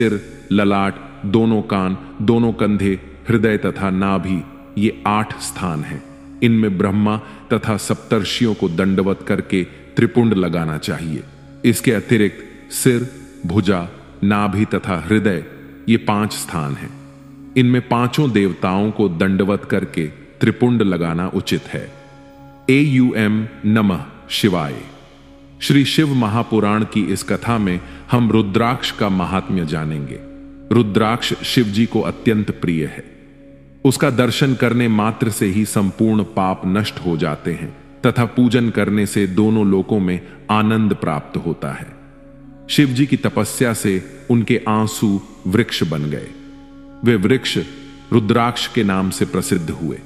सिर, ललाट, दोनों कान, दोनों कंधे, हृदय तथा नाभि, ये 8 स्थान हैं। इनमें ब्रह्मा तथा सप्तर्षियों को दंडवत करके त्रिपुंड लगाना चाहिए। इसके अतिरिक्त सिर, भुजा, नाभि तथा हृदय, ये 5 स्थान हैं। इनमें 5 देवताओं को दंडवत करके त्रिपुंड लगाना उचित है। एयूएम नमः शिवाय। श्री शिव महापुराण की इस कथा में हम रुद्राक्ष का महात्म्य जानेंगे। रुद्राक्ष शिव जी को अत्यंत प्रिय है। उसका दर्शन करने मात्र से ही संपूर्ण पाप नष्ट हो जाते हैं तथा पूजन करने से दोनों लोकों में आनंद प्राप्त होता है। शिव जी की तपस्या से उनके आंसू वृक्ष बन गए। वे वृक्ष रुद्राक्ष के नाम से प्रसिद्ध हुए।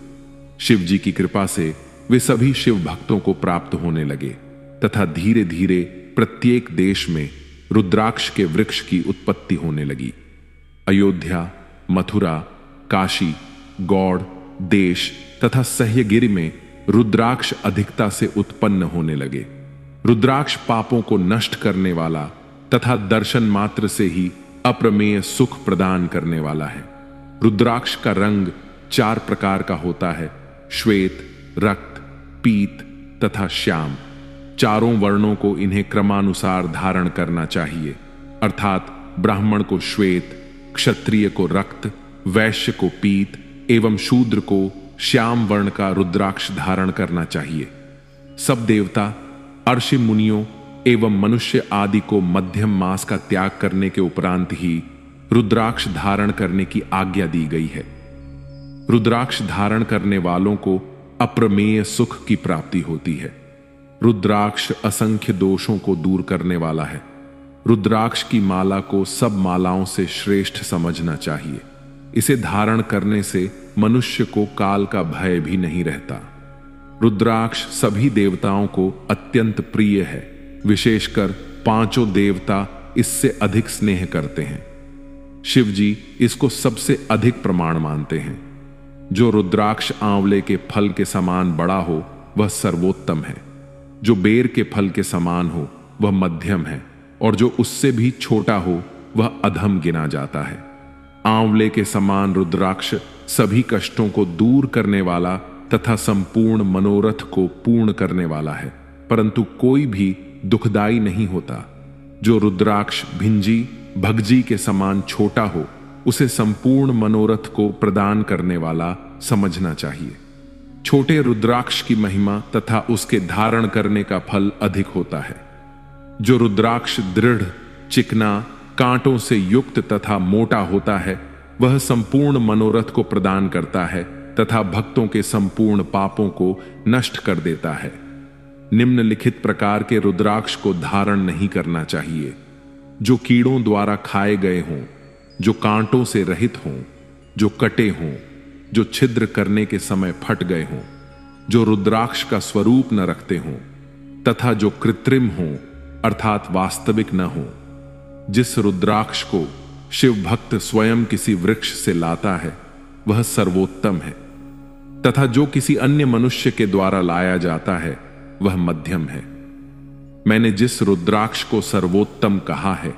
शिव जी की कृपा से वे सभी शिव भक्तों को प्राप्त होने लगे तथा धीरे धीरे प्रत्येक देश में रुद्राक्ष के वृक्ष की उत्पत्ति होने लगी। अयोध्या, मथुरा, काशी, गौड़ देश तथा सह्यगिरि में रुद्राक्ष अधिकता से उत्पन्न होने लगे। रुद्राक्ष पापों को नष्ट करने वाला तथा दर्शन मात्र से ही अप्रमेय सुख प्रदान करने वाला है। रुद्राक्ष का रंग 4 प्रकार का होता है: श्वेत, रक्त, पीत तथा श्याम। चारों वर्णों को इन्हें क्रमानुसार धारण करना चाहिए, अर्थात ब्राह्मण को श्वेत, क्षत्रिय को रक्त, वैश्य को पीत एवं शूद्र को श्याम वर्ण का रुद्राक्ष धारण करना चाहिए। सब देवता, अर्षि मुनियों एवं मनुष्य आदि को मध्यम मास का त्याग करने के उपरांत ही रुद्राक्ष धारण करने की आज्ञा दी गई है। रुद्राक्ष धारण करने वालों को अप्रमेय सुख की प्राप्ति होती है। रुद्राक्ष असंख्य दोषों को दूर करने वाला है। रुद्राक्ष की माला को सब मालाओं से श्रेष्ठ समझना चाहिए। इसे धारण करने से मनुष्य को काल का भय भी नहीं रहता। रुद्राक्ष सभी देवताओं को अत्यंत प्रिय है। विशेषकर 5 देवता इससे अधिक स्नेह करते हैं। शिव जी इसको सबसे अधिक प्रमाण मानते हैं। जो रुद्राक्ष आंवले के फल के समान बड़ा हो वह सर्वोत्तम है। जो बेर के फल के समान हो वह मध्यम है, और जो उससे भी छोटा हो वह अधम गिना जाता है। आंवले के समान रुद्राक्ष सभी कष्टों को दूर करने वाला तथा संपूर्ण मनोरथ को पूर्ण करने वाला है, परंतु कोई भी दुखदाई नहीं होता। जो रुद्राक्ष भिंजी, भगजी के समान छोटा हो उसे संपूर्ण मनोरथ को प्रदान करने वाला समझना चाहिए। छोटे रुद्राक्ष की महिमा तथा उसके धारण करने का फल अधिक होता है। जो रुद्राक्ष दृढ़, चिकना, कांटों से युक्त तथा मोटा होता है वह संपूर्ण मनोरथ को प्रदान करता है तथा भक्तों के संपूर्ण पापों को नष्ट कर देता है। निम्नलिखित प्रकार के रुद्राक्ष को धारण नहीं करना चाहिए: जो कीड़ों द्वारा खाए गए हों, जो कांटों से रहित हों, जो कटे हों, जो छिद्र करने के समय फट गए हों, जो रुद्राक्ष का स्वरूप न रखते हों तथा जो कृत्रिम हों अर्थात वास्तविक न हो। जिस रुद्राक्ष को शिव भक्त स्वयं किसी वृक्ष से लाता है वह सर्वोत्तम है तथा जो किसी अन्य मनुष्य के द्वारा लाया जाता है वह मध्यम है। मैंने जिस रुद्राक्ष को सर्वोत्तम कहा है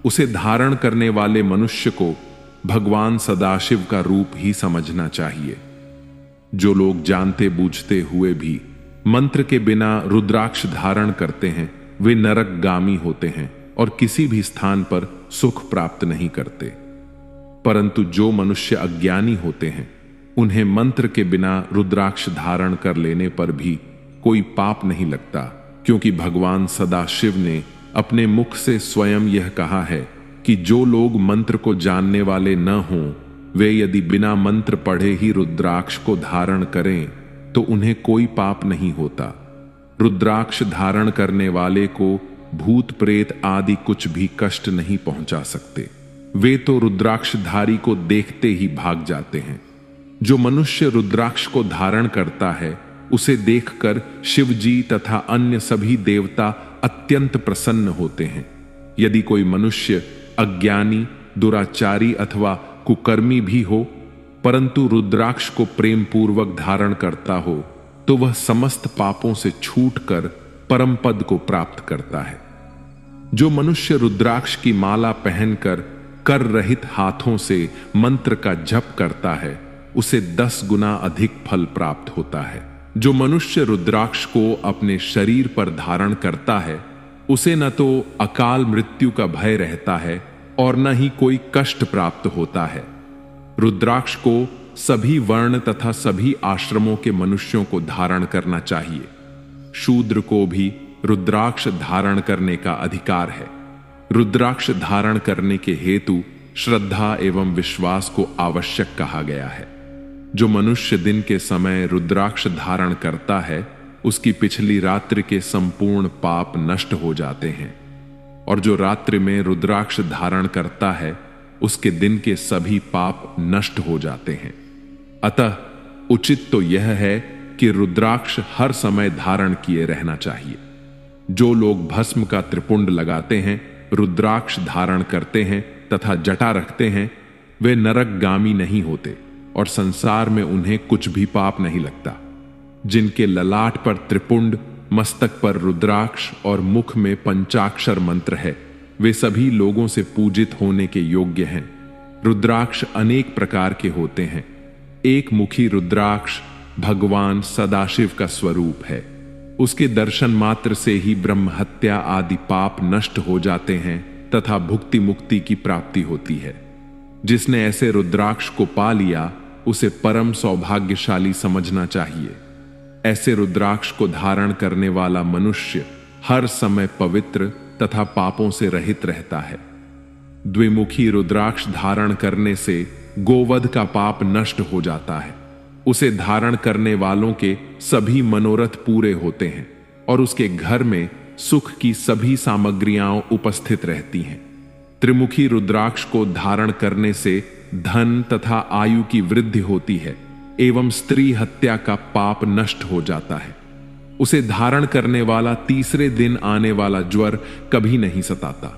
उसे धारण करने वाले मनुष्य को भगवान सदाशिव का रूप ही समझना चाहिए। जो लोग जानते बूझते हुए भी मंत्र के बिना रुद्राक्ष धारण करते हैं वे नरकगामी होते हैं और किसी भी स्थान पर सुख प्राप्त नहीं करते। परंतु जो मनुष्य अज्ञानी होते हैं उन्हें मंत्र के बिना रुद्राक्ष धारण कर लेने पर भी कोई पाप नहीं लगता, क्योंकि भगवान सदाशिव ने अपने मुख से स्वयं यह कहा है कि जो लोग मंत्र को जानने वाले न हों वे यदि बिना मंत्र पढ़े ही रुद्राक्ष को धारण करें तो उन्हें कोई पाप नहीं होता। रुद्राक्ष धारण करने वाले को भूत प्रेत आदि कुछ भी कष्ट नहीं पहुंचा सकते। वे तो रुद्राक्षधारी को देखते ही भाग जाते हैं। जो मनुष्य रुद्राक्ष को धारण करता है उसे देखकर शिव जी तथा अन्य सभी देवता अत्यंत प्रसन्न होते हैं। यदि कोई मनुष्य अज्ञानी, दुराचारी अथवा कुकर्मी भी हो परंतु रुद्राक्ष को प्रेम पूर्वक धारण करता हो तो वह समस्त पापों से छूटकर परम पद को प्राप्त करता है। जो मनुष्य रुद्राक्ष की माला पहनकर कर रहित हाथों से मंत्र का जप करता है, उसे 10 गुना अधिक फल प्राप्त होता है। जो मनुष्य रुद्राक्ष को अपने शरीर पर धारण करता है, उसे न तो अकाल मृत्यु का भय रहता है और न ही कोई कष्ट प्राप्त होता है। रुद्राक्ष को सभी वर्ण तथा सभी आश्रमों के मनुष्यों को धारण करना चाहिए। शूद्र को भी रुद्राक्ष धारण करने का अधिकार है। रुद्राक्ष धारण करने के हेतु श्रद्धा एवं विश्वास को आवश्यक कहा गया है। जो मनुष्य दिन के समय रुद्राक्ष धारण करता है, उसकी पिछली रात्रि के संपूर्ण पाप नष्ट हो जाते हैं, और जो रात्रि में रुद्राक्ष धारण करता है, उसके दिन के सभी पाप नष्ट हो जाते हैं। अतः उचित तो यह है कि रुद्राक्ष हर समय धारण किए रहना चाहिए। जो लोग भस्म का त्रिपुंड लगाते हैं, रुद्राक्ष धारण करते हैं तथा जटा रखते हैं, वे नरकगामी नहीं होते और संसार में उन्हें कुछ भी पाप नहीं लगता। जिनके ललाट पर त्रिपुंड, मस्तक पर रुद्राक्ष और मुख में पंचाक्षर मंत्र है, वे सभी लोगों से पूजित होने के योग्य हैं। रुद्राक्ष अनेक प्रकार के होते हैं। एक मुखी रुद्राक्ष भगवान सदाशिव का स्वरूप है। उसके दर्शन मात्र से ही ब्रह्म हत्या आदि पाप नष्ट हो जाते हैं तथा भुक्ति मुक्ति की प्राप्ति होती है। जिसने ऐसे रुद्राक्ष को पा लिया, उसे परम सौभाग्यशाली समझना चाहिए। ऐसे रुद्राक्ष को धारण करने वाला मनुष्य हर समय पवित्र तथा पापों से रहित रहता है। द्विमुखी रुद्राक्ष धारण करने से गोवध का पाप नष्ट हो जाता है। उसे धारण करने वालों के सभी मनोरथ पूरे होते हैं और उसके घर में सुख की सभी सामग्रियां उपस्थित रहती हैं। त्रिमुखी रुद्राक्ष को धारण करने से धन तथा आयु की वृद्धि होती है एवं स्त्री हत्या का पाप नष्ट हो जाता है। उसे धारण करने वाला तीसरे दिन आने वाला ज्वर कभी नहीं सताता।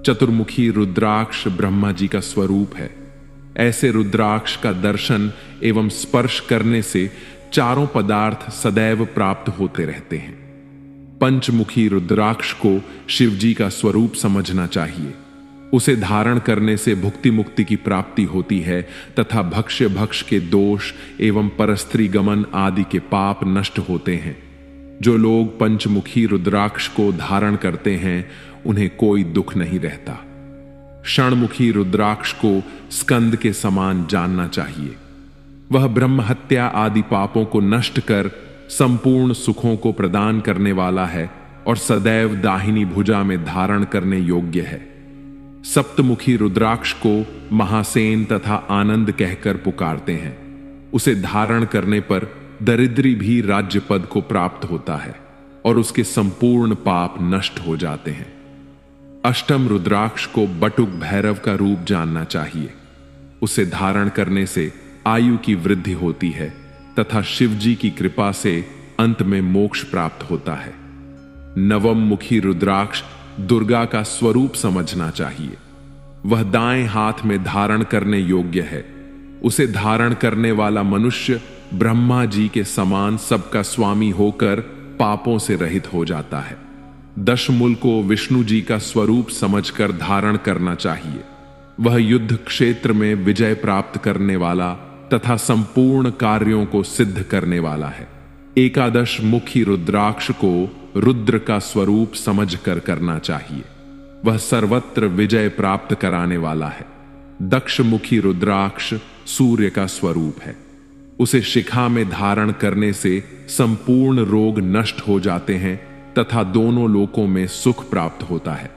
चतुर्मुखी रुद्राक्ष ब्रह्मा जी का स्वरूप है। ऐसे रुद्राक्ष का दर्शन एवं स्पर्श करने से चारों पदार्थ सदैव प्राप्त होते रहते हैं। पंचमुखी रुद्राक्ष को शिवजी का स्वरूप समझना चाहिए। उसे धारण करने से भुक्ति मुक्ति की प्राप्ति होती है तथा भक्ष्य भक्ष के दोष एवं परस्त्री गमन आदि के पाप नष्ट होते हैं। जो लोग पंचमुखी रुद्राक्ष को धारण करते हैं, उन्हें कोई दुख नहीं रहता। षणमुखी रुद्राक्ष को स्कंद के समान जानना चाहिए। वह ब्रह्म हत्या आदि पापों को नष्ट कर संपूर्ण सुखों को प्रदान करने वाला है और सदैव दाहिनी भुजा में धारण करने योग्य है। सप्तमुखी रुद्राक्ष को महासेन तथा आनंद कहकर पुकारते हैं। उसे धारण करने पर दरिद्री भी राज्य पद को प्राप्त होता है और उसके संपूर्ण पाप नष्ट हो जाते हैं। अष्टम रुद्राक्ष को बटुक भैरव का रूप जानना चाहिए। उसे धारण करने से आयु की वृद्धि होती है तथा शिवजी की कृपा से अंत में मोक्ष प्राप्त होता है। नवम मुखी रुद्राक्ष दुर्गा का स्वरूप समझना चाहिए। वह दाएं हाथ में धारण करने योग्य है। उसे धारण करने वाला मनुष्य ब्रह्मा जी के समान सबका स्वामी होकर पापों से रहित हो जाता है। दशमूल को विष्णु जी का स्वरूप समझकर धारण करना चाहिए। वह युद्ध क्षेत्र में विजय प्राप्त करने वाला तथा संपूर्ण कार्यों को सिद्ध करने वाला है। एकादश मुखी रुद्राक्ष को रुद्र का स्वरूप समझकर करना चाहिए। वह सर्वत्र विजय प्राप्त कराने वाला है। दक्ष मुखी रुद्राक्ष सूर्य का स्वरूप है। उसे शिखा में धारण करने से संपूर्ण रोग नष्ट हो जाते हैं तथा दोनों लोकों में सुख प्राप्त होता है।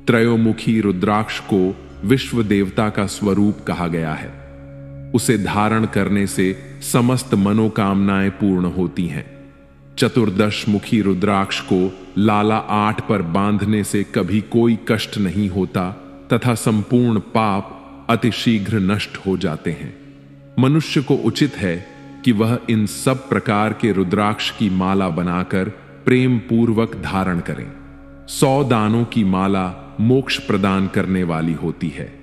त्रयोमुखी रुद्राक्ष को विश्व देवता का स्वरूप कहा गया है। उसे धारण करने से समस्त मनोकामनाएं पूर्ण होती हैं। चतुर्दश मुखी रुद्राक्ष को लाला 8 पर बांधने से कभी कोई कष्ट नहीं होता तथा संपूर्ण पाप अतिशीघ्र नष्ट हो जाते हैं। मनुष्य को उचित है कि वह इन सब प्रकार के रुद्राक्ष की माला बनाकर प्रेम पूर्वक धारण करें। 100 दानों की माला मोक्ष प्रदान करने वाली होती है।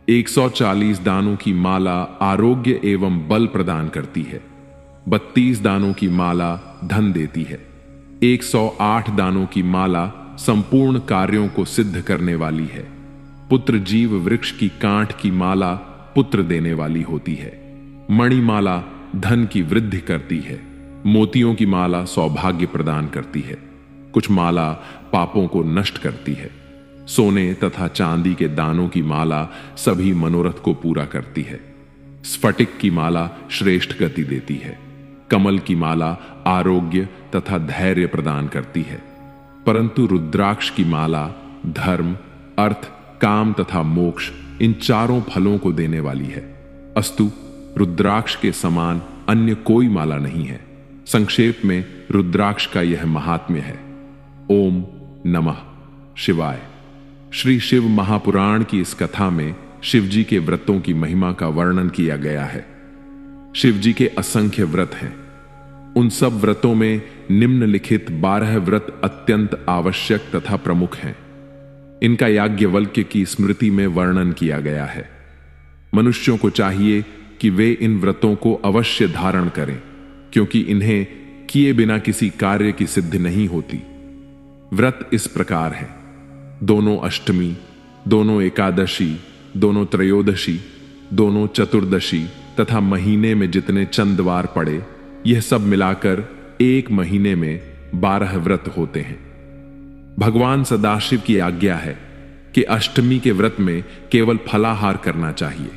140 दानों की माला आरोग्य एवं बल प्रदान करती है। 32 दानों की माला धन देती है। 108 दानों की माला संपूर्ण कार्यों को सिद्ध करने वाली है। पुत्र जीव वृक्ष की कांठ की माला पुत्र देने वाली होती है। मणिमाला धन की वृद्धि करती है। मोतियों की माला सौभाग्य प्रदान करती है। कुछ माला पापों को नष्ट करती है। सोने तथा चांदी के दानों की माला सभी मनोरथ को पूरा करती है। स्फटिक की माला श्रेष्ठ गति देती है। कमल की माला आरोग्य तथा धैर्य प्रदान करती है। परंतु रुद्राक्ष की माला धर्म, अर्थ, काम तथा मोक्ष इन चारों फलों को देने वाली है। अस्तु रुद्राक्ष के समान अन्य कोई माला नहीं है। संक्षेप में रुद्राक्ष का यह महात्म्य है। ओम नमः शिवाय। श्री शिव महापुराण की इस कथा में शिवजी के व्रतों की महिमा का वर्णन किया गया है। शिवजी के असंख्य व्रत हैं। उन सब व्रतों में निम्नलिखित 12 व्रत अत्यंत आवश्यक तथा प्रमुख हैं। इनका याज्ञवल्क्य की स्मृति में वर्णन किया गया है। मनुष्यों को चाहिए कि वे इन व्रतों को अवश्य धारण करें, क्योंकि इन्हें किए बिना किसी कार्य की सिद्धि नहीं होती। व्रत इस प्रकार है: दोनों अष्टमी, दोनों एकादशी, दोनों त्रयोदशी, दोनों चतुर्दशी तथा महीने में जितने चंदवार पड़े, यह सब मिलाकर एक महीने में 12 व्रत होते हैं। भगवान सदाशिव की आज्ञा है कि अष्टमी के व्रत में केवल फलाहार करना चाहिए,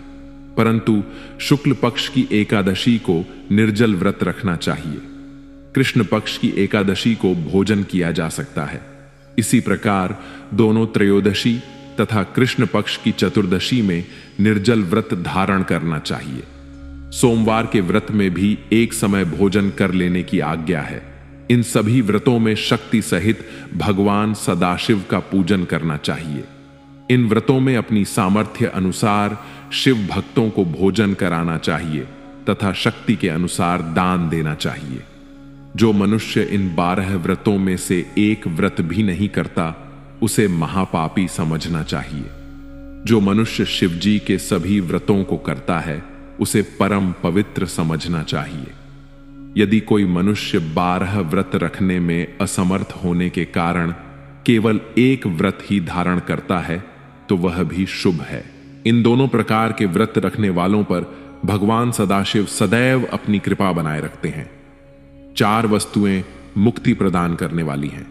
परंतु शुक्ल पक्ष की एकादशी को निर्जल व्रत रखना चाहिए। कृष्ण पक्ष की एकादशी को भोजन किया जा सकता है। इसी प्रकार दोनों त्रयोदशी तथा कृष्ण पक्ष की चतुर्दशी में निर्जल व्रत धारण करना चाहिए। सोमवार के व्रत में भी एक समय भोजन कर लेने की आज्ञा है। इन सभी व्रतों में शक्ति सहित भगवान सदाशिव का पूजन करना चाहिए। इन व्रतों में अपनी सामर्थ्य अनुसार शिव भक्तों को भोजन कराना चाहिए तथा शक्ति के अनुसार दान देना चाहिए। जो मनुष्य इन 12 व्रतों में से एक व्रत भी नहीं करता, उसे महापापी समझना चाहिए। जो मनुष्य शिवजी के सभी व्रतों को करता है, उसे परम पवित्र समझना चाहिए। यदि कोई मनुष्य 12 व्रत रखने में असमर्थ होने के कारण केवल एक व्रत ही धारण करता है, तो वह भी शुभ है। इन दोनों प्रकार के व्रत रखने वालों पर भगवान सदाशिव सदैव अपनी कृपा बनाए रखते हैं। 4 वस्तुएं मुक्ति प्रदान करने वाली हैं।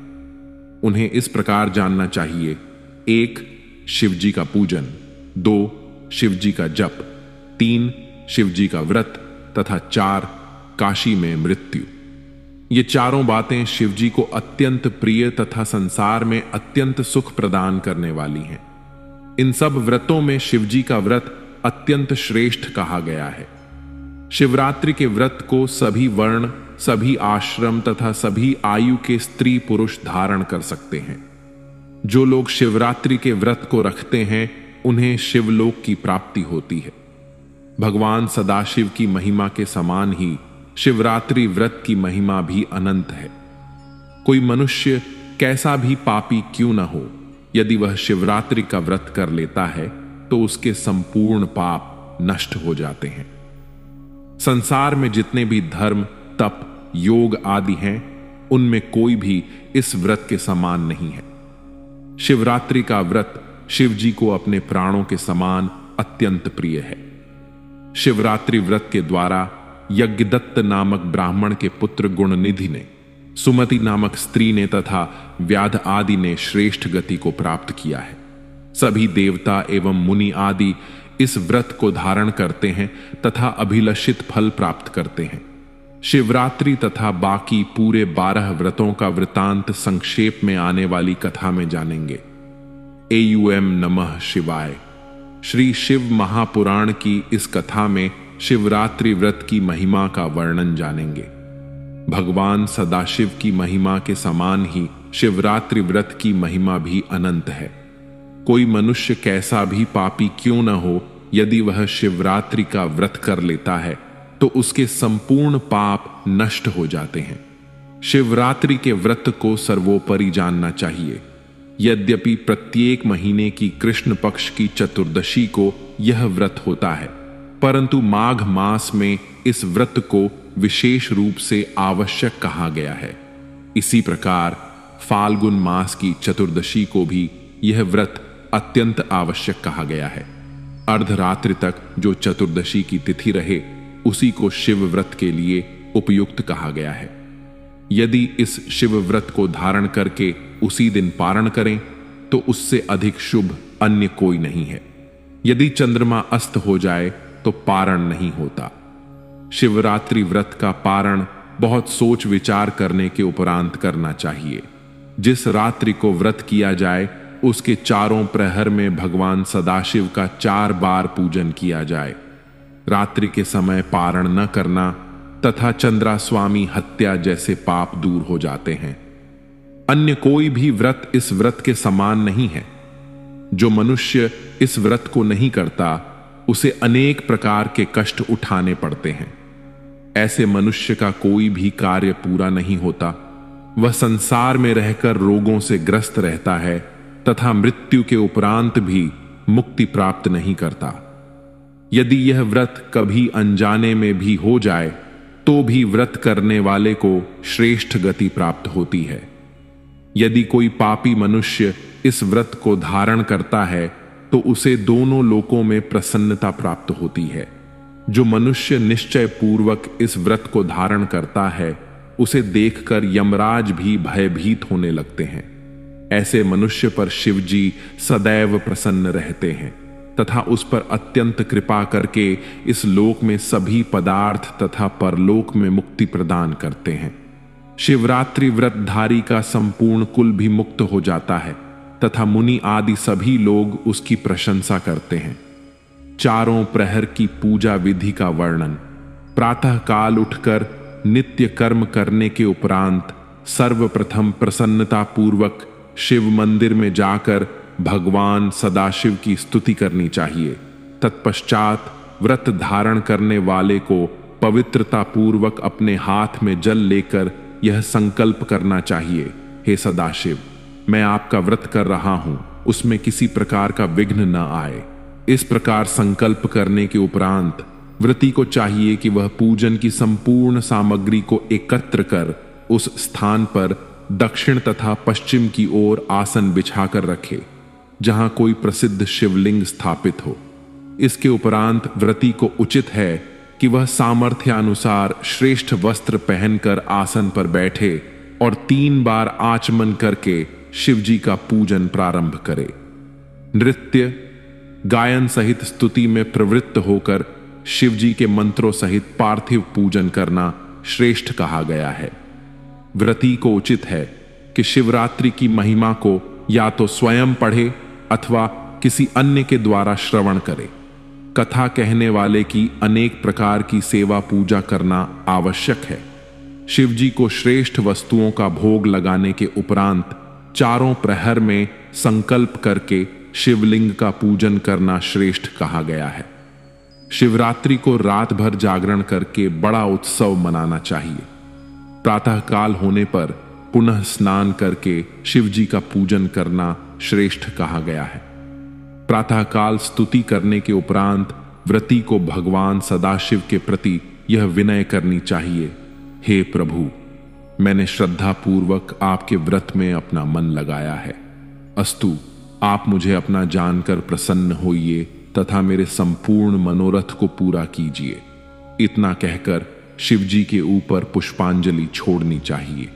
उन्हें इस प्रकार जानना चाहिए: 1 शिवजी का पूजन, 2 शिवजी का जप, 3 शिवजी का व्रत तथा 4 काशी में मृत्यु। ये चारों बातें शिवजी को अत्यंत प्रिय तथा संसार में अत्यंत सुख प्रदान करने वाली हैं। इन सब व्रतों में शिवजी का व्रत अत्यंत श्रेष्ठ कहा गया है। शिवरात्रि के व्रत को सभी वर्ण, सभी आश्रम तथा सभी आयु के स्त्री पुरुष धारण कर सकते हैं। जो लोग शिवरात्रि के व्रत को रखते हैं, उन्हें शिवलोक की प्राप्ति होती है। भगवान सदाशिव की महिमा के समान ही शिवरात्रि व्रत की महिमा भी अनंत है। कोई मनुष्य कैसा भी पापी क्यों न हो, यदि वह शिवरात्रि का व्रत कर लेता है तो उसके संपूर्ण पाप नष्ट हो जाते हैं। संसार में जितने भी धर्म, तप, योग आदि हैं, उनमें कोई भी इस व्रत के समान नहीं है। शिवरात्रि का व्रत शिवजी को अपने प्राणों के समान अत्यंत प्रिय है। शिवरात्रि व्रत के द्वारा यज्ञदत्त नामक ब्राह्मण के पुत्र गुणनिधि ने, सुमति नामक स्त्री ने तथा व्याध आदि ने श्रेष्ठ गति को प्राप्त किया है। सभी देवता एवं मुनि आदि इस व्रत को धारण करते हैं तथा अभिलषित फल प्राप्त करते हैं। शिवरात्रि तथा बाकी पूरे 12 व्रतों का वृतांत संक्षेप में आने वाली कथा में जानेंगे। एयूएम नमः शिवाय। श्री शिव महापुराण की इस कथा में शिवरात्रि व्रत की महिमा का वर्णन जानेंगे। भगवान सदाशिव की महिमा के समान ही शिवरात्रि व्रत की महिमा भी अनंत है। कोई मनुष्य कैसा भी पापी क्यों न हो, यदि वह शिवरात्रि का व्रत कर लेता है तो उसके संपूर्ण पाप नष्ट हो जाते हैं। शिवरात्रि के व्रत को सर्वोपरि जानना चाहिए। यद्यपि प्रत्येक महीने की कृष्ण पक्ष की चतुर्दशी को यह व्रत होता है, परंतु माघ मास में इस व्रत को विशेष रूप से आवश्यक कहा गया है। इसी प्रकार फाल्गुन मास की चतुर्दशी को भी यह व्रत अत्यंत आवश्यक कहा गया है। अर्धरात्रि तक जो चतुर्दशी की तिथि रहे उसी को शिव व्रत के लिए उपयुक्त कहा गया है। यदि इस शिव व्रत को धारण करके उसी दिन पारण करें तो उससे अधिक शुभ अन्य कोई नहीं है। यदि चंद्रमा अस्त हो जाए तो पारण नहीं होता। शिवरात्रि व्रत का पारण बहुत सोच विचार करने के उपरांत करना चाहिए। जिस रात्रि को व्रत किया जाए उसके चारों प्रहर में भगवान सदाशिव का 4 बार पूजन किया जाए। रात्रि के समय पारण न करना तथा चंद्रास्वामी हत्या जैसे पाप दूर हो जाते हैं। अन्य कोई भी व्रत इस व्रत के समान नहीं है। जो मनुष्य इस व्रत को नहीं करता उसे अनेक प्रकार के कष्ट उठाने पड़ते हैं। ऐसे मनुष्य का कोई भी कार्य पूरा नहीं होता। वह संसार में रहकर रोगों से ग्रस्त रहता है तथा मृत्यु के उपरांत भी मुक्ति प्राप्त नहीं करता। यदि यह व्रत कभी अनजाने में भी हो जाए तो भी व्रत करने वाले को श्रेष्ठ गति प्राप्त होती है। यदि कोई पापी मनुष्य इस व्रत को धारण करता है तो उसे दोनों लोकों में प्रसन्नता प्राप्त होती है। जो मनुष्य निश्चय पूर्वक इस व्रत को धारण करता है उसे देखकर यमराज भी भयभीत होने लगते हैं। ऐसे मनुष्य पर शिवजी सदैव प्रसन्न रहते हैं तथा उस पर अत्यंत कृपा करके इस लोक में सभी पदार्थ तथा परलोक में मुक्ति प्रदान करते हैं। शिवरात्रि व्रतधारी का संपूर्ण कुल भी मुक्त हो जाता है तथा मुनि आदि सभी लोग उसकी प्रशंसा करते हैं। चारों प्रहर की पूजा विधि का वर्णन। प्रातः काल उठकर नित्य कर्म करने के उपरांत सर्वप्रथम प्रसन्नता पूर्वक शिव मंदिर में जाकर भगवान सदाशिव की स्तुति करनी चाहिए। तत्पश्चात व्रत धारण करने वाले को पवित्रता पूर्वक अपने हाथ में जल लेकर यह संकल्प करना चाहिए, हे सदाशिव, मैं आपका व्रत कर रहा हूं, उसमें किसी प्रकार का विघ्न न आए। इस प्रकार संकल्प करने के उपरांत व्रती को चाहिए कि वह पूजन की संपूर्ण सामग्री को एकत्र कर उस स्थान पर दक्षिण तथा पश्चिम की ओर आसन बिछाकर रखे जहां कोई प्रसिद्ध शिवलिंग स्थापित हो। इसके उपरांत व्रती को उचित है कि वह सामर्थ्यानुसार श्रेष्ठ वस्त्र पहनकर आसन पर बैठे और 3 बार आचमन करके शिवजी का पूजन प्रारंभ करे। नृत्य गायन सहित स्तुति में प्रवृत्त होकर शिवजी के मंत्रों सहित पार्थिव पूजन करना श्रेष्ठ कहा गया है। व्रती को उचित है कि शिवरात्रि की महिमा को या तो स्वयं पढ़े अथवा किसी अन्य के द्वारा श्रवण करे। कथा कहने वाले की अनेक प्रकार की सेवा पूजा करना आवश्यक है। शिवजी को श्रेष्ठ वस्तुओं का भोग लगाने के उपरांत चारों प्रहर में संकल्प करके शिवलिंग का पूजन करना श्रेष्ठ कहा गया है। शिवरात्रि को रात भर जागरण करके बड़ा उत्सव मनाना चाहिए। प्रातः काल होने पर पुनः स्नान करके शिवजी का पूजन करना श्रेष्ठ कहा गया है। प्रातः काल स्तुति करने के उपरांत व्रती को भगवान सदाशिव के प्रति यह विनय करनी चाहिए, हे प्रभु, मैंने श्रद्धा पूर्वक आपके व्रत में अपना मन लगाया है। अस्तु, आप मुझे अपना जानकर प्रसन्न होइए तथा मेरे संपूर्ण मनोरथ को पूरा कीजिए। इतना कहकर शिवजी के ऊपर पुष्पांजलि छोड़नी चाहिए।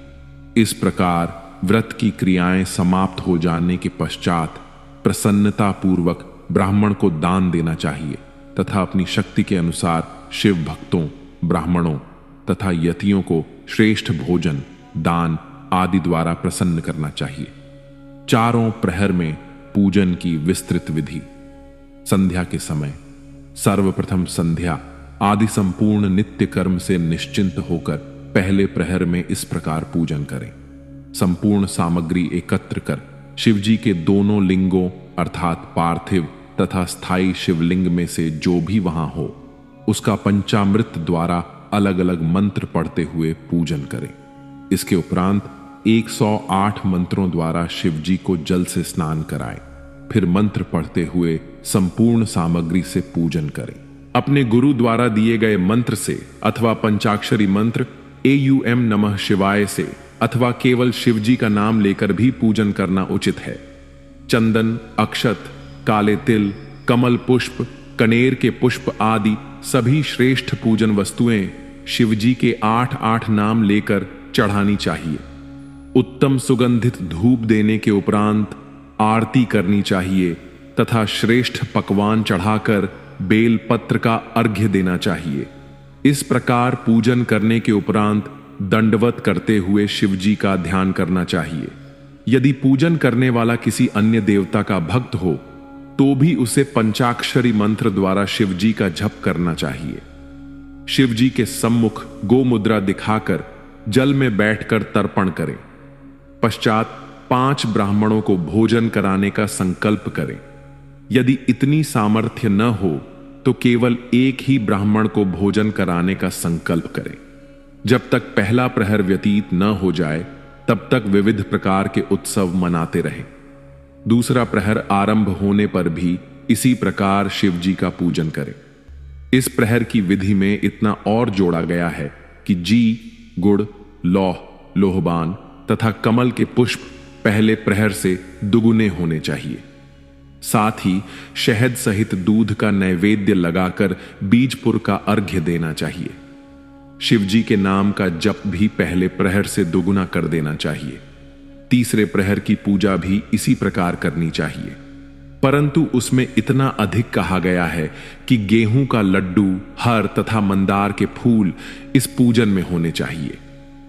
इस प्रकार व्रत की क्रियाएं समाप्त हो जाने के पश्चात प्रसन्नता पूर्वक ब्राह्मण को दान देना चाहिए तथा अपनी शक्ति के अनुसार शिव भक्तों, ब्राह्मणों तथा यतियों को श्रेष्ठ भोजन, दान आदि द्वारा प्रसन्न करना चाहिए। चारों प्रहर में पूजन की विस्तृत विधि। संध्या के समय सर्वप्रथम संध्या आदि संपूर्ण नित्य कर्म से निश्चिंत होकर पहले प्रहर में इस प्रकार पूजन करें। संपूर्ण सामग्री एकत्र कर शिवजी के दोनों लिंगों अर्थात पार्थिव तथा स्थायी शिवलिंग में से जो भी वहां हो उसका पंचामृत द्वारा अलग अलग मंत्र पढ़ते हुए पूजन करें। इसके उपरांत 108 मंत्रों द्वारा शिवजी को जल से स्नान कराएं। फिर मंत्र पढ़ते हुए संपूर्ण सामग्री से पूजन करें। अपने गुरु द्वारा दिए गए मंत्र से अथवा पंचाक्षरी मंत्र एयूएम नमः शिवाय से अथवा केवल शिवजी का नाम लेकर भी पूजन करना उचित है। चंदन, अक्षत, काले तिल, कमल पुष्प, कनेर के पुष्प आदि सभी श्रेष्ठ पूजन वस्तुएं शिवजी के 8-8 नाम लेकर चढ़ानी चाहिए। उत्तम सुगंधित धूप देने के उपरांत आरती करनी चाहिए तथा श्रेष्ठ पकवान चढ़ाकर बेल पत्र का अर्घ्य देना चाहिए। इस प्रकार पूजन करने के उपरांत दंडवत करते हुए शिवजी का ध्यान करना चाहिए। यदि पूजन करने वाला किसी अन्य देवता का भक्त हो तो भी उसे पंचाक्षरी मंत्र द्वारा शिवजी का जप करना चाहिए। शिवजी के सम्मुख गोमुद्रा दिखाकर जल में बैठकर तर्पण करें। पश्चात 5 ब्राह्मणों को भोजन कराने का संकल्प करें। यदि इतनी सामर्थ्य न हो तो केवल एक ही ब्राह्मण को भोजन कराने का संकल्प करें। जब तक पहला प्रहर व्यतीत न हो जाए तब तक विविध प्रकार के उत्सव मनाते रहें। दूसरा प्रहर आरंभ होने पर भी इसी प्रकार शिवजी का पूजन करें। इस प्रहर की विधि में इतना और जोड़ा गया है कि जी, गुड़, लौह, लोहबान तथा कमल के पुष्प पहले प्रहर से दुगुने होने चाहिए। साथ ही शहद सहित दूध का नैवेद्य लगाकर बीजपुर का अर्घ्य देना चाहिए। शिवजी के नाम का जप भी पहले प्रहर से दुगुना कर देना चाहिए। तीसरे प्रहर की पूजा भी इसी प्रकार करनी चाहिए, परंतु उसमें इतना अधिक कहा गया है कि गेहूं का लड्डू, हर तथा मंदार के फूल इस पूजन में होने चाहिए।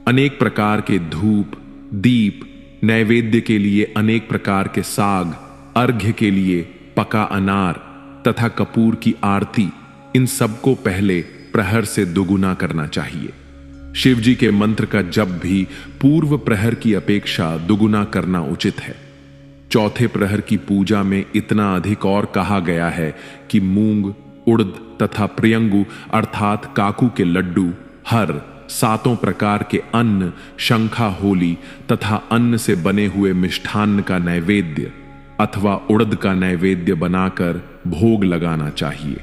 अनेक प्रकार के धूप, दीप, नैवेद्य के लिए अनेक प्रकार के साग, अर्घ्य के लिए पका अनार तथा कपूर की आरती, इन सबको पहले प्रहर से दुगुना करना चाहिए। शिवजी के मंत्र का जप भी पूर्व प्रहर की अपेक्षा दुगुना करना उचित है। चौथे प्रहर की पूजा में इतना अधिक और कहा गया है कि मूंग, उड़द तथा प्रियंगु अर्थात काकू के लड्डू, हर, 7 प्रकार के अन्न, शंखा होली तथा अन्न से बने हुए मिष्ठान्न का नैवेद्य अथवा उड़द का नैवेद्य बनाकर भोग लगाना चाहिए।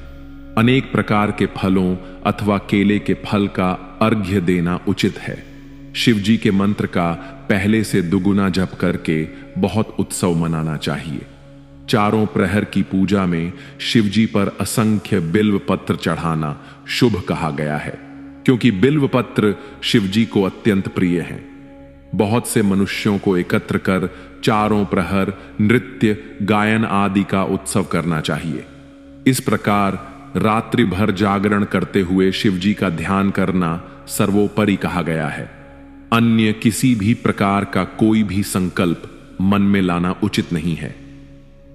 अनेक प्रकार के फलों अथवा केले के फल का अर्घ्य देना उचित है। शिवजी के मंत्र का पहले से दुगुना जप करके बहुत उत्सव मनाना चाहिए। चारों प्रहर की पूजा में शिवजी पर असंख्य बिल्व पत्र चढ़ाना शुभ कहा गया है, क्योंकि बिल्व पत्र शिवजी को अत्यंत प्रिय हैं। बहुत से मनुष्यों को एकत्र कर चारों प्रहर नृत्य, गायन आदि का उत्सव करना चाहिए। इस प्रकार रात्रि भर जागरण करते हुए शिवजी का ध्यान करना सर्वोपरि कहा गया है। अन्य किसी भी प्रकार का कोई भी संकल्प मन में लाना उचित नहीं है।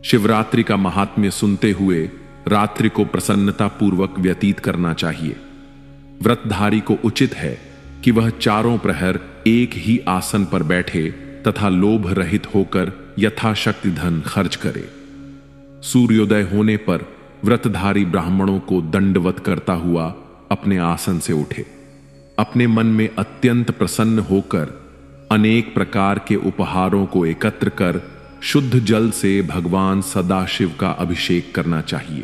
शिवरात्रि का महात्म्य सुनते हुए रात्रि को प्रसन्नता पूर्वक व्यतीत करना चाहिए। व्रतधारी को उचित है कि वह चारों प्रहर एक ही आसन पर बैठे तथा लोभ रहित होकर यथाशक्ति धन खर्च करे। सूर्योदय होने पर व्रतधारी ब्राह्मणों को दंडवत करता हुआ अपने आसन से उठे। अपने मन में अत्यंत प्रसन्न होकर अनेक प्रकार के उपहारों को एकत्र कर शुद्ध जल से भगवान सदाशिव का अभिषेक करना चाहिए।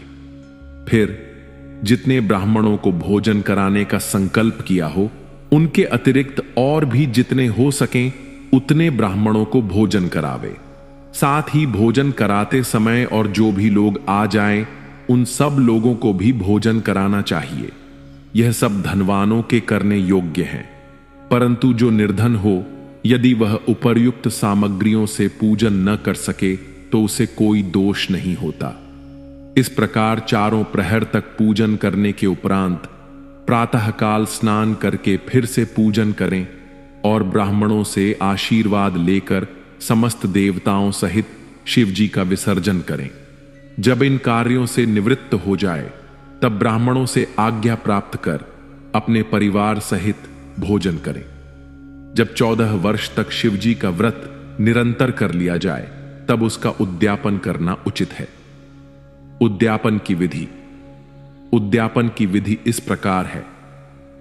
फिर जितने ब्राह्मणों को भोजन कराने का संकल्प किया हो, उनके अतिरिक्त और भी जितने हो सकें उतने ब्राह्मणों को भोजन करावे। साथ ही भोजन कराते समय और जो भी लोग आ जाएं, उन सब लोगों को भी भोजन कराना चाहिए। यह सब धनवानों के करने योग्य हैं, परंतु जो निर्धन हो, यदि वह उपर्युक्त सामग्रियों से पूजन न कर सके तो उसे कोई दोष नहीं होता। इस प्रकार चारों प्रहर तक पूजन करने के उपरांत प्रातःकाल स्नान करके फिर से पूजन करें और ब्राह्मणों से आशीर्वाद लेकर समस्त देवताओं सहित शिवजी का विसर्जन करें। जब इन कार्यों से निवृत्त हो जाए तब ब्राह्मणों से आज्ञा प्राप्त कर अपने परिवार सहित भोजन करें। जब 14 वर्ष तक शिवजी का व्रत निरंतर कर लिया जाए तब उसका उद्यापन करना उचित है। उद्यापन की विधि इस प्रकार है।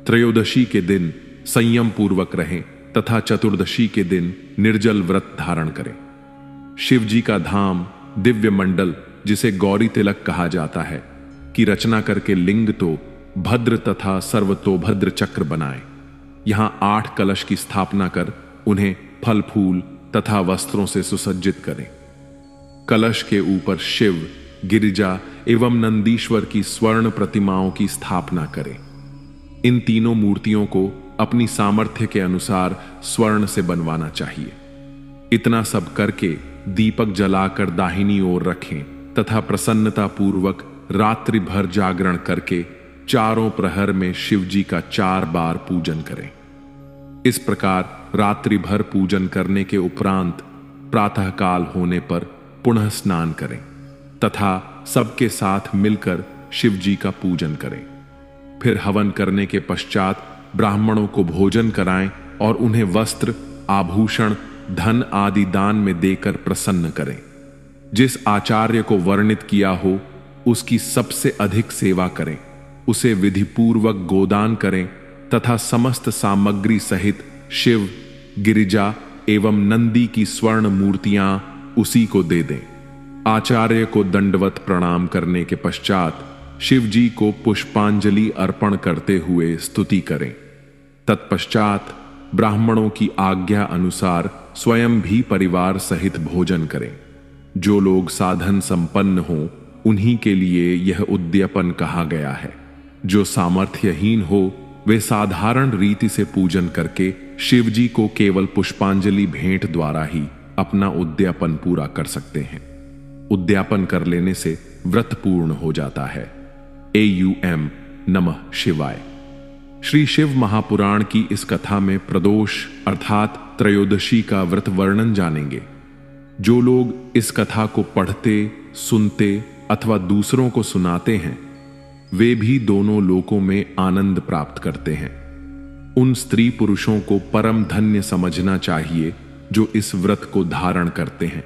त्रयोदशी के दिन संयम पूर्वक रहें तथा चतुर्दशी के दिन निर्जल व्रत धारण करें। शिवजी का धाम दिव्य मंडल, जिसे गौरी तिलक कहा जाता है, की रचना करके लिंग तो भद्र तथा सर्वतोभद्र चक्र बनाएं। यहां 8 कलश की स्थापना कर उन्हें फल फूल तथा वस्त्रों से सुसज्जित करें। कलश के ऊपर शिव, गिरिजा एवं नंदीश्वर की स्वर्ण प्रतिमाओं की स्थापना करें। इन तीनों मूर्तियों को अपनी सामर्थ्य के अनुसार स्वर्ण से बनवाना चाहिए। इतना सब करके दीपक जलाकर दाहिनी ओर रखें तथा प्रसन्नता पूर्वक रात्रि भर जागरण करके चारों प्रहर में शिव जी का 4 बार पूजन करें। इस प्रकार रात्रि भर पूजन करने के उपरांत प्रातःकाल होने पर पुनः स्नान करें तथा सबके साथ मिलकर शिव जी का पूजन करें। फिर हवन करने के पश्चात ब्राह्मणों को भोजन कराएं और उन्हें वस्त्र, आभूषण, धन आदि दान में देकर प्रसन्न करें। जिस आचार्य को वर्णित किया हो उसकी सबसे अधिक सेवा करें, उसे विधिपूर्वक गोदान करें तथा समस्त सामग्री सहित शिव, गिरिजा एवं नंदी की स्वर्ण मूर्तियां उसी को दे दें। आचार्य को दंडवत प्रणाम करने के पश्चात शिव जी को पुष्पांजलि अर्पण करते हुए स्तुति करें। तत्पश्चात ब्राह्मणों की आज्ञा अनुसार स्वयं भी परिवार सहित भोजन करें। जो लोग साधन संपन्न हों उन्हीं के लिए यह उद्यापन कहा गया है। जो सामर्थ्यहीन हो वे साधारण रीति से पूजन करके शिव जी को केवल पुष्पांजलि भेंट द्वारा ही अपना उद्यापन पूरा कर सकते हैं। उद्यापन कर लेने से व्रत पूर्ण हो जाता है। AUM नमः शिवाय। श्री शिव महापुराण की इस कथा में प्रदोष अर्थात त्रयोदशी का व्रत वर्णन जानेंगे। जो लोग इस कथा को पढ़ते, सुनते अथवा दूसरों को सुनाते हैं वे भी दोनों लोकों में आनंद प्राप्त करते हैं। उन स्त्री पुरुषों को परम धन्य समझना चाहिए जो इस व्रत को धारण करते हैं।